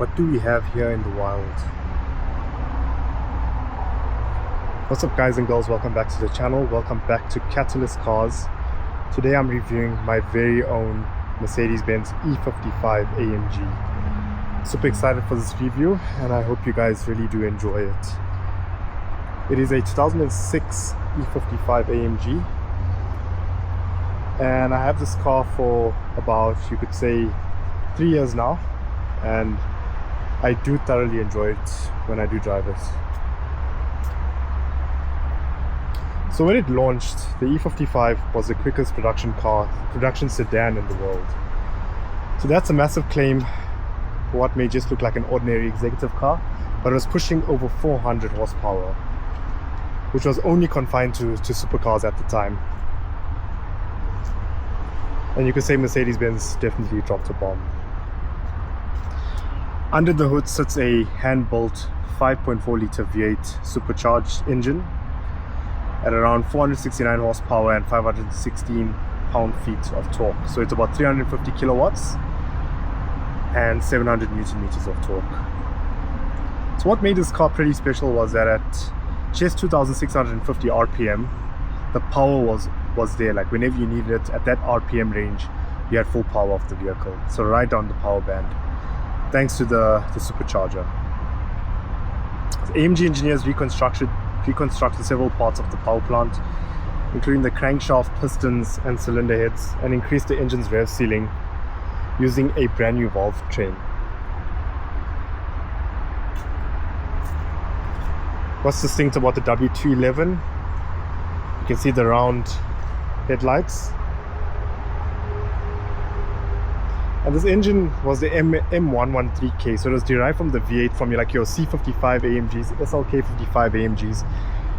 What do we have here in the wild? What's up guys and girls, welcome back to the channel, welcome back to Catalyst Cars. Today I'm reviewing my very own Mercedes-Benz E55 AMG. Super excited for this review and I hope you guys really do enjoy it. It is a 2006 E55 AMG and I have this car for about, you could say, 3 years now, and I do thoroughly enjoy it when I do drive it. So when it launched, the E55 was the quickest production sedan in the world. So that's a massive claim for what may just look like an ordinary executive car, but it was pushing over 400 horsepower, which was only confined to supercars at the time. And you could say Mercedes-Benz definitely dropped a bomb. Under the hood sits a hand-built 5.4 litre V8 supercharged engine at around 469 horsepower and 516 pound-feet of torque. So it's about 350 kilowatts and 700 newton meters of torque. So what made this car pretty special was that at just 2,650 RPM, the power was there. Like whenever you needed it at that RPM range, you had full power of the vehicle. So right down the power band, thanks to the supercharger. The AMG engineers reconstructed several parts of the power plant, including the crankshaft, pistons and cylinder heads, and increased the engine's rev ceiling using a brand new valve train. What's distinct about the W211? You can see the round headlights. And this engine was the M113K, so it was derived from the V8 from your C55 AMGs, SLK55 AMGs.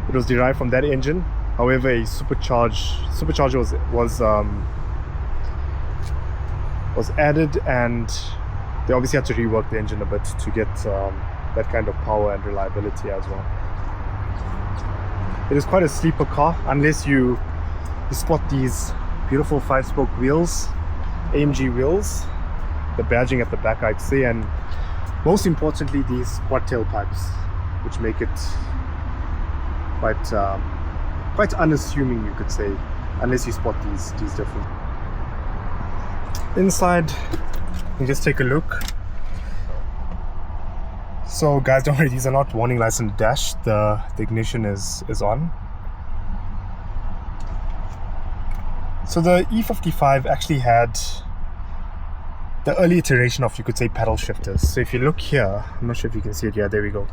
It was derived from that engine. However, a supercharger was added, and they obviously had to rework the engine a bit to get that kind of power and reliability as well. It is quite a sleeper car unless you spot these beautiful 5-spoke wheels, AMG wheels, the badging at the back, I'd say, and most importantly these quad tailpipes, which make it quite unassuming, you could say, unless you spot these different. Inside, you can just take a look. So guys, don't worry, these are not warning lights on the dash. The ignition is on. So the E55 actually had the early iteration of, you could say, paddle shifters. So if you look here, I'm not sure if you can see it. Yeah, there we go.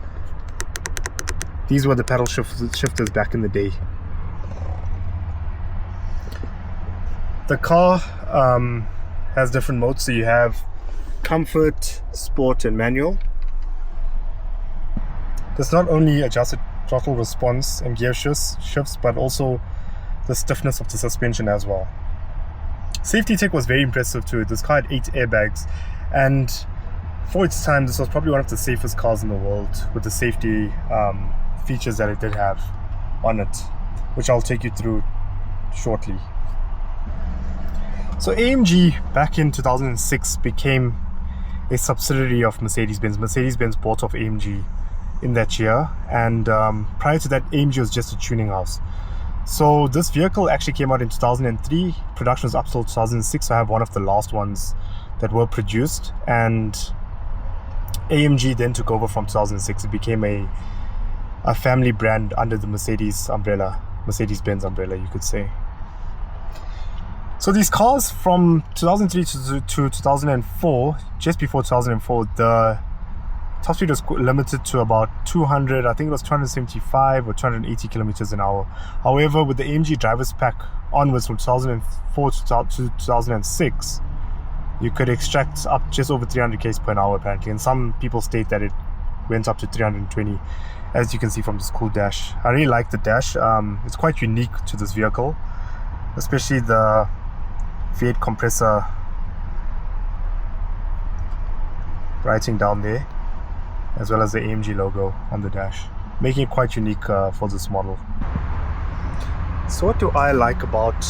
These were the paddle shifters back in the day. The car has different modes. So you have comfort, sport and manual. There's not only adjusted throttle response and gear shifts, but also the stiffness of the suspension as well. Safety tech was very impressive too. This car had 8 airbags, and for its time this was probably one of the safest cars in the world, with the safety features that it did have on it, which I'll take you through shortly. So AMG back in 2006 became a subsidiary of Mercedes-Benz. Mercedes-Benz bought off AMG in that year, and prior to that AMG was just a tuning house. So this vehicle actually came out in 2003. Production was up till 2006, so I have one of the last ones that were produced, and AMG then took over from 2006. It became a family brand under the Mercedes-Benz umbrella, you could say. So these cars from 2003 to 2004, just before 2004, the top speed was limited to about 200, I think it was 275 or 280 kilometers an hour. However, with the AMG driver's pack onwards from 2004 to 2006, you could extract up just over 300 km per hour apparently, and some people state that it went up to 320, as you can see from this cool dash. I really like the dash. It's quite unique to this vehicle, especially the V8 compressor writing down there, as well as the AMG logo on the dash, making it quite unique for this model. So what do I like about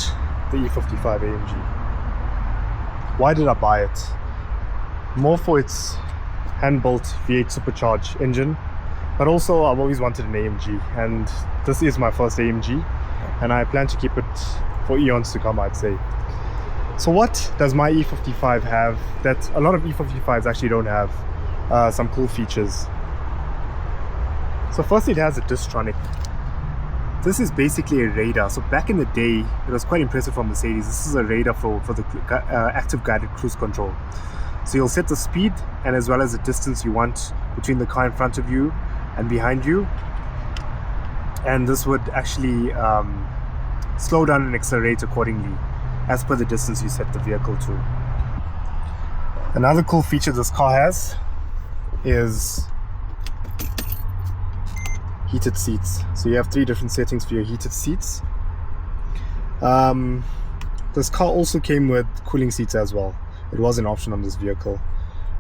the E55 AMG? Why did I buy it? More for its hand-built V8 supercharged engine, but also I've always wanted an AMG, and this is my first AMG, and I plan to keep it for eons to come, I'd say. So what does my E55 have that a lot of E55s actually don't have? Some cool features. So firstly, it has a Distronic. This is basically a radar. So back in the day, it was quite impressive for Mercedes. This is a radar for the active guided cruise control. So you'll set the speed and as well as the distance you want between the car in front of you and behind you. And this would actually slow down and accelerate accordingly as per the distance you set the vehicle to. Another cool feature this car has is heated seats. So you have 3 different settings for your heated seats. This car also came with cooling seats as well. It was an option on this vehicle.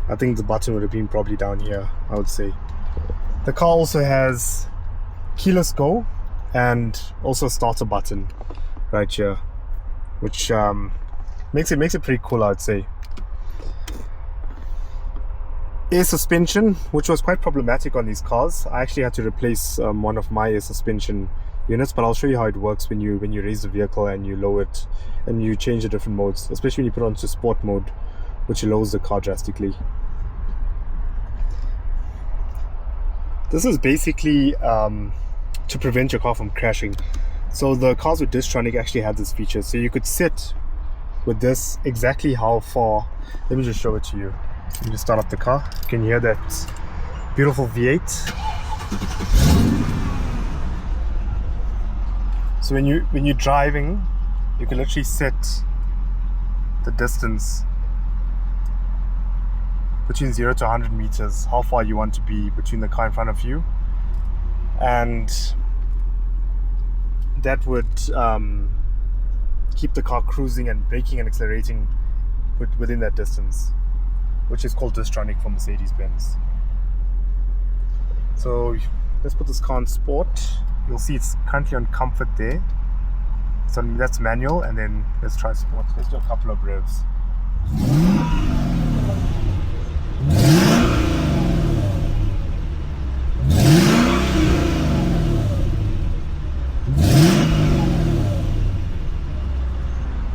I think the button would have been probably down here, I would say. The car also has keyless go and also a starter button right here, which makes it pretty cool, I would say. Air suspension, which was quite problematic on these cars. I actually had to replace one of my air suspension units, but I'll show you how it works when you raise the vehicle and you lower it and you change the different modes, especially when you put it onto sport mode, which lowers the car drastically. This is basically to prevent your car from crashing. So the cars with Distronic actually had this feature, so you could set with this exactly how far. Let me just show it to you. Let me just start up the car. You can hear that beautiful V8. So when you're driving, you can literally set the distance between 0 to 100 meters, how far you want to be between the car in front of you, and that would keep the car cruising and braking and accelerating within that distance, which is called Distronic for Mercedes-Benz. So let's put this car on sport. You'll see it's currently on comfort there. So that's manual, and then let's try sport. Let's do a couple of revs.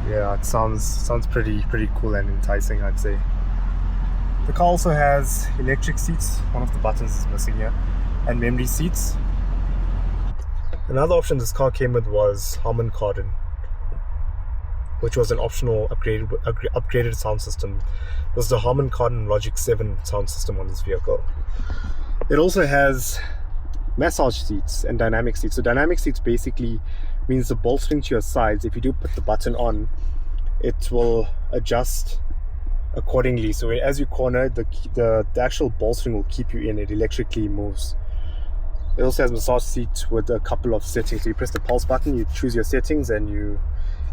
Yeah, it sounds pretty cool and enticing, I'd say. The car also has electric seats. One of the buttons is missing here, and memory seats. Another option this car came with was Harman Kardon, which was an optional upgraded sound system. It was the Harman Kardon Logic 7 sound system on this vehicle. It also has massage seats and dynamic seats. So dynamic seats basically means the bolstering to your sides, if you do put the button on, it will adjust accordingly. So as you corner, the actual bolstering will keep you in. It electrically moves. It also has massage seats with a couple of settings. So you press the pulse button, you choose your settings, and you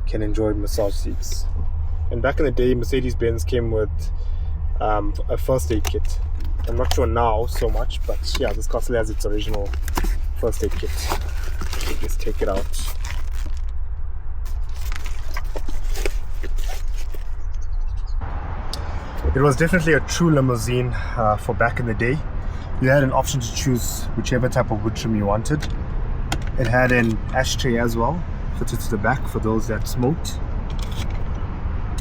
can enjoy massage seats. And back in the day, Mercedes-Benz came with a first aid kit. I'm not sure now so much, but yeah, this car still has its original first aid kit. Let's take it out. It was definitely a true limousine for back in the day. You had an option to choose whichever type of wood trim you wanted. It had an ashtray as well, fitted to the back for those that smoked.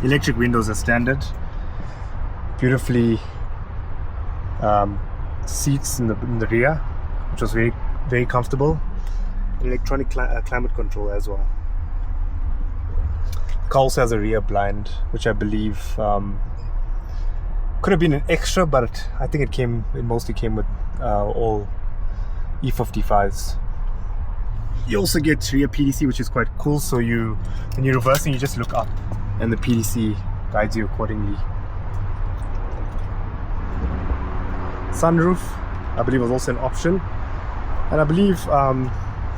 Electric windows are standard. Beautifully seats in the rear, which was very comfortable. Electronic climate control as well. The car also has a rear blind, which I believe could have been an extra, but I think it mostly came with all E55s. You also get rear PDC, which is quite cool. So when you're reversing, you just look up and the PDC guides you accordingly. Sunroof, I believe, was also an option, and I believe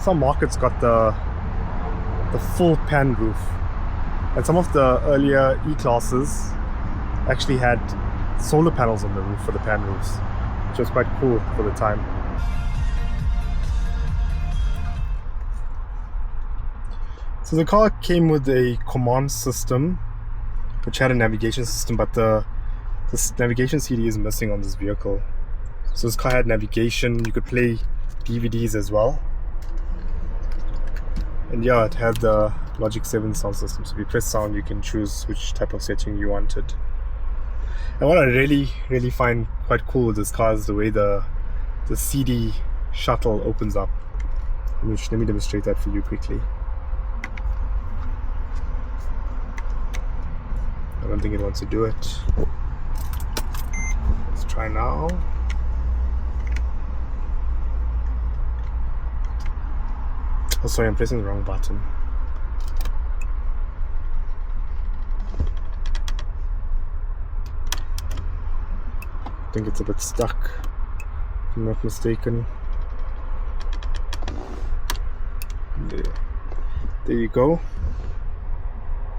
some markets got the full pan roof, and some of the earlier E-Classes actually had solar panels on the roof for the pan roofs, which was quite cool for the time. So the car came with a command system, which had a navigation system, but the This navigation CD is missing on this vehicle. So this car had navigation, you could play DVDs as well. And yeah, it had the Logic 7 sound system. So if you press sound, you can choose which type of setting you wanted. And what I really find quite cool with this car is the way the CD shuttle opens up. Let me demonstrate that for you quickly. I don't think it wants to do it. Let's try now. Oh, sorry, I'm pressing the wrong button. I think it's a bit stuck, if I'm not mistaken. There you go.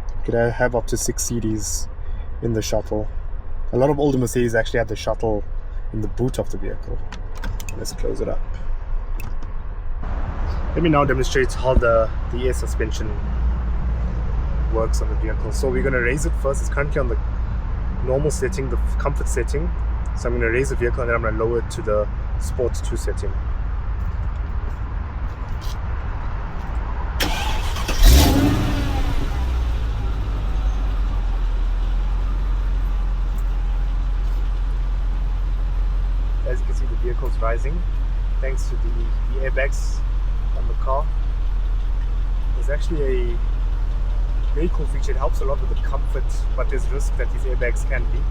You could have up to 6 CDs in the shuttle. A lot of older Mercedes actually had the shuttle in the boot of the vehicle. Let's close it up. Let me now demonstrate how the air suspension works on the vehicle. So we're going to raise it first. It's currently on the normal setting, the comfort setting. So I'm going to raise the vehicle and then I'm going to lower it to the Sports 2 setting. As you can see, the vehicle's rising thanks to the airbags on the car. There's actually a very cool feature. It helps a lot with the comfort, but there's risk that these airbags can leak.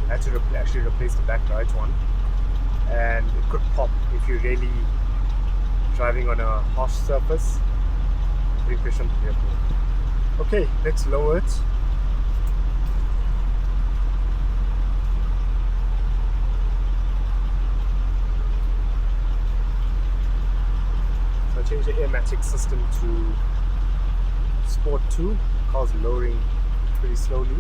I had to actually replace the back right one, and it could pop if you're really driving on a harsh surface, putting pressure on the vehicle. Okay, let's lower it. Change the airmatic system to Sport 2. The car's lowering pretty slowly.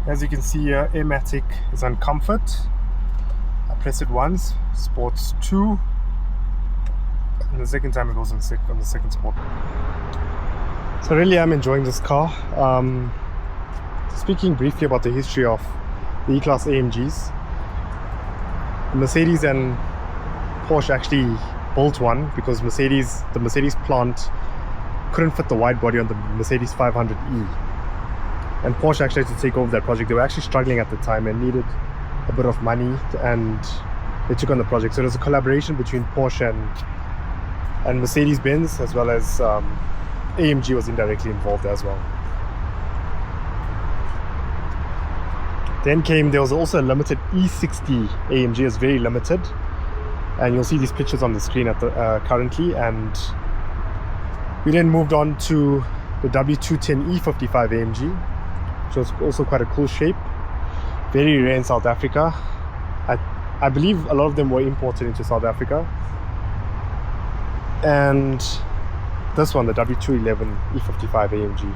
As you can see here, airmatic is on comfort. I press it once, Sports 2, and the second time it goes on the second sport. So really I'm enjoying this car. Speaking briefly about the history of the E-Class AMGs, Mercedes and Porsche actually built one because the Mercedes plant couldn't fit the wide body on the Mercedes 500e. And Porsche actually had to take over that project. They were actually struggling at the time and needed a bit of money, and they took on the project. So it was a collaboration between Porsche and Mercedes-Benz, as well as AMG was indirectly involved as well. Then there was also a limited E60 AMG. It's very limited, and you'll see these pictures on the screen currently. And we then moved on to the W210 E55 AMG, which was also quite a cool shape. Very rare in South Africa. I believe a lot of them were imported into South Africa. And this one, the W211 E55 AMG.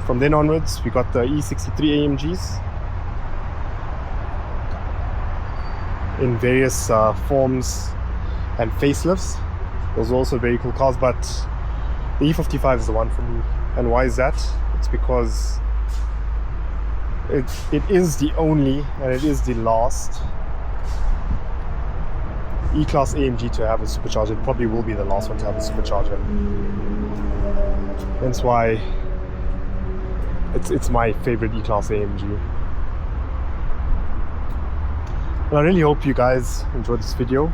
From then onwards, we got the E63 AMGs in various forms and facelifts. Those are also very cool cars, but the E55 is the one for me. And why is that? It's because it is the only and it is the last E-Class AMG to have a supercharger. It probably will be the last one to have a supercharger. That's why it's my favorite E-Class AMG. And I really hope you guys enjoyed this video.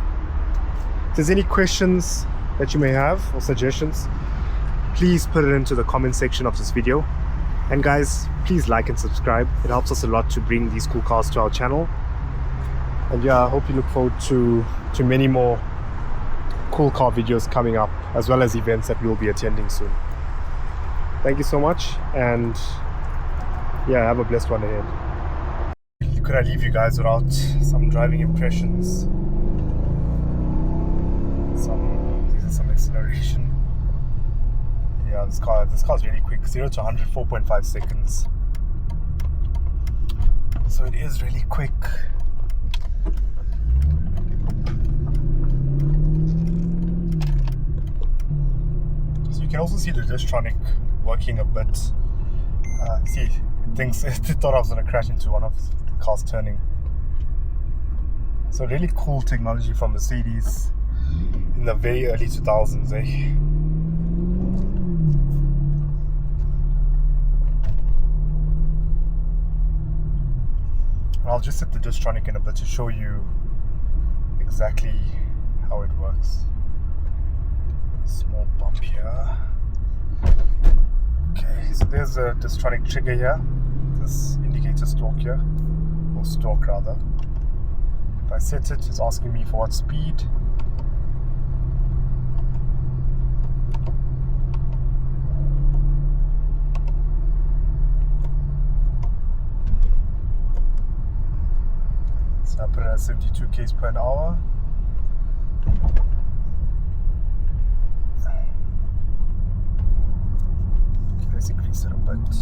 If there's any questions that you may have or suggestions, please put it into the comment section of this video. And guys, please like and subscribe. It helps us a lot to bring these cool cars to our channel. And yeah, I hope you look forward to many more cool car videos coming up, as well as events that we'll be attending soon. Thank you so much, and yeah, have a blessed one ahead. could I leave you guys without some driving impressions? These are some acceleration. Yeah, this car's really quick. 0 to 100, 4.5 seconds. So it is really quick. So you can also see the Distronic working a bit. See, it thought I was going to crash into one of the cars turning. So really cool technology from Mercedes in the very early 2000s, eh? I'll just set the Distronic in a bit to show you exactly how it works. Small bump here. Okay, so there's a Distronic trigger here. This indicator stalk here, or stalk rather. If I set it, it's asking me for what speed. So I put it at 72 km per hour. Okay, let's increase it a bit.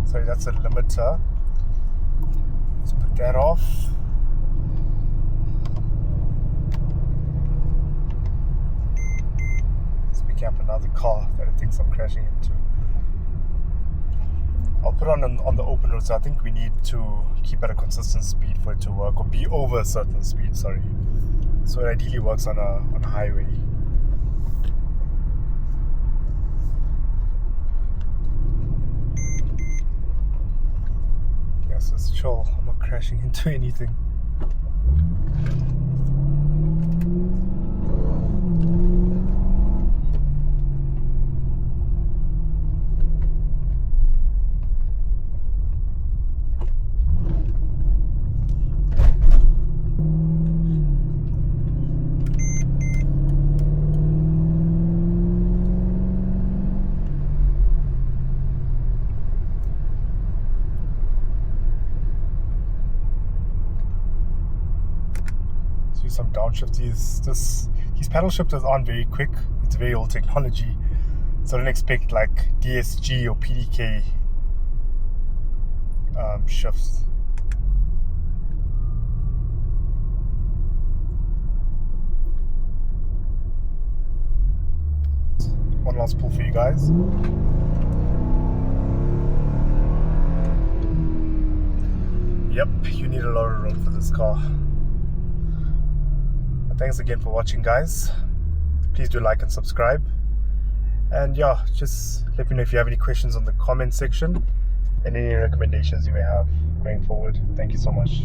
Sorry, that's a limiter. Let's put that off. Up another car that it thinks I'm crashing into. I'll put on the open road, so I think we need to keep at a consistent speed for it to work, or be over a certain speed, sorry. So it ideally works on a highway. Yes, it's chill. I'm not crashing into anything. Some downshift. These paddle shifters aren't very quick. It's very old technology, so don't expect like DSG or PDK shifts. One last pull for you guys. Yep, you need a lot of room for this car. Thanks again for watching, guys. Please do like and subscribe. And yeah, just let me know if you have any questions on the comment section and any recommendations you may have going forward. Thank you so much.